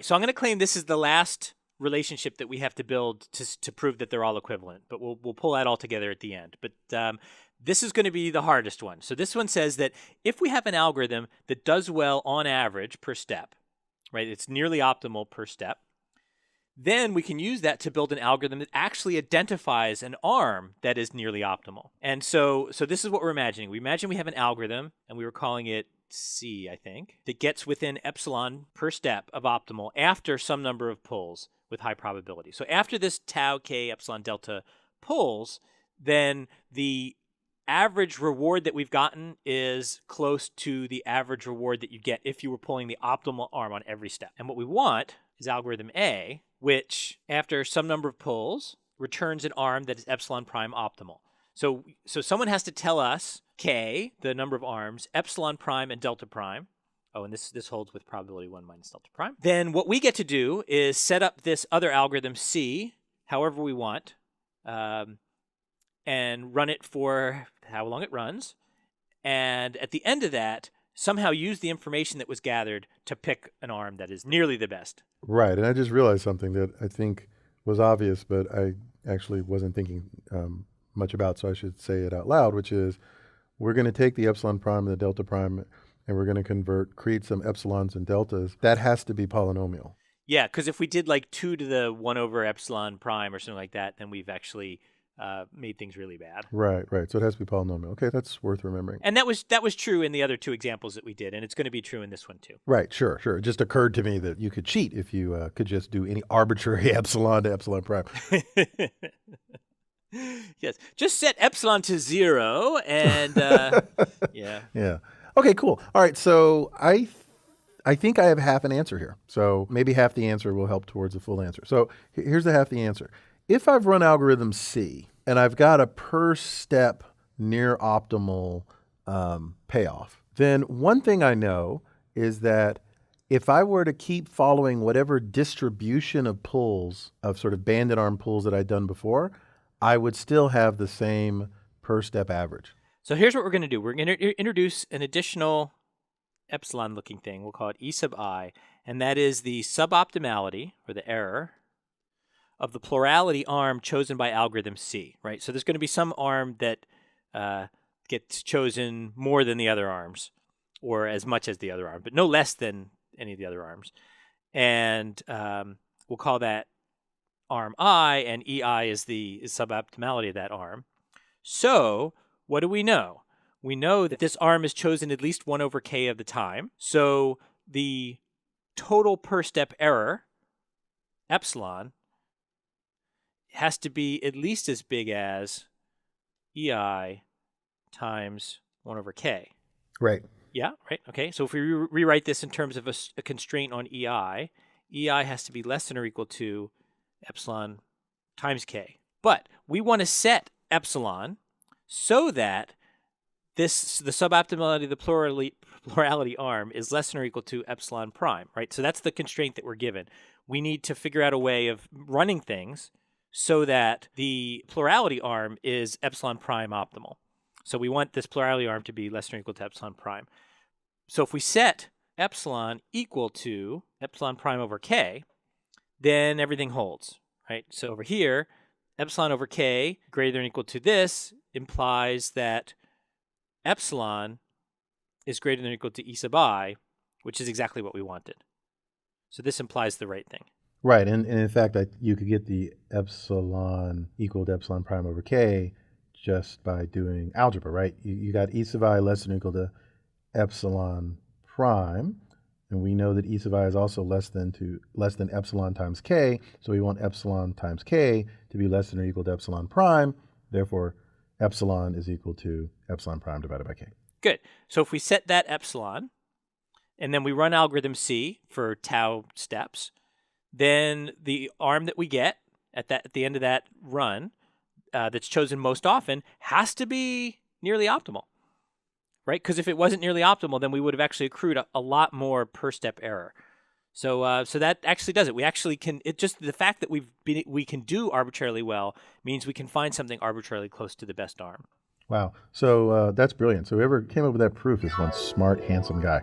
So I'm going to claim this is the last relationship that we have to build to prove that they're all equivalent, but we'll pull that all together at the end. But this is going to be the hardest one. So this one says that if we have an algorithm that does well on average per step, right, it's nearly optimal per step, then we can use that to build an algorithm that actually identifies an arm that is nearly optimal. And so this is what we're imagining. We imagine we have an algorithm, and we were calling it C, I think, that gets within epsilon per step of optimal after some number of pulls with high probability. So after this tau, k, epsilon, delta pulls, then the average reward that we've gotten is close to the average reward that you get if you were pulling the optimal arm on every step. And what we want is algorithm A, which after some number of pulls returns an arm that is epsilon prime optimal. So someone has to tell us k, the number of arms, epsilon prime and delta prime. Oh, and this holds with probability 1 minus delta prime. Then what we get to do is set up this other algorithm C however we want, and run it for how long it runs. And at the end of that, somehow use the information that was gathered to pick an arm that is nearly the best. Right, and I just realized something that I think was obvious, but I actually wasn't thinking much about, so I should say it out loud, which is we're going to take the epsilon prime and the delta prime, and we're going to create some epsilons and deltas. That has to be polynomial. Yeah, because if we did like 2 to the 1 over epsilon prime or something like that, then we've actually made things really bad. Right. So it has to be polynomial. Okay, that's worth remembering. And that was true in the other 2 examples that we did, and it's going to be true in this one too. Right, sure. It just occurred to me that you could cheat if you could just do any arbitrary epsilon to epsilon prime. Yes, just set epsilon to 0 and yeah. Yeah. Okay, cool. All right, so I think I have half an answer here. So maybe half the answer will help towards the full answer. So here's the half the answer. If I've run algorithm C and I've got a per step near optimal payoff, then one thing I know is that if I were to keep following whatever distribution of pulls, of sort of banded arm pulls that I'd done before, I would still have the same per step average. So here's what we're going to do. We're going to introduce an additional epsilon looking thing. We'll call it E sub I, and that is the suboptimality, or the error, of the plurality arm chosen by algorithm C, right? So there's going to be some arm that gets chosen more than the other arms, or as much as the other arm, but no less than any of the other arms. And we'll call that arm I, and EI is the suboptimality of that arm. So what do we know? We know that this arm is chosen at least 1 over k of the time. So the total per step error, epsilon, has to be at least as big as EI times 1 over k. Right. Yeah, right. Okay, so if we rewrite this in terms of a constraint on EI has to be less than or equal to epsilon times k. But we want to set epsilon so that the suboptimality of the plurality arm is less than or equal to epsilon prime, right? So that's the constraint that we're given. We need to figure out a way of running things so that the plurality arm is epsilon prime optimal. So we want this plurality arm to be less than or equal to epsilon prime. So if we set epsilon equal to epsilon prime over k, then everything holds, right? So over here, epsilon over k greater than or equal to this implies that epsilon is greater than or equal to E sub I, which is exactly what we wanted. So this implies the right thing. Right, and in fact, you could get the epsilon equal to epsilon prime over k just by doing algebra, right? You got E sub I less than or equal to epsilon prime, and we know that E sub I is also less than epsilon times k, so we want epsilon times k to be less than or equal to epsilon prime. Therefore, epsilon is equal to epsilon prime divided by k. Good. So if we set that epsilon, and then we run algorithm C for tau steps, then the arm that we get at the end of that run that's chosen most often has to be nearly optimal, right? Because if it wasn't nearly optimal, then we would have actually accrued a lot more per step error. So that actually does it. We actually can. It just the fact that we can do arbitrarily well means we can find something arbitrarily close to the best arm. Wow. So that's brilliant. So whoever came up with that proof is one smart, handsome guy.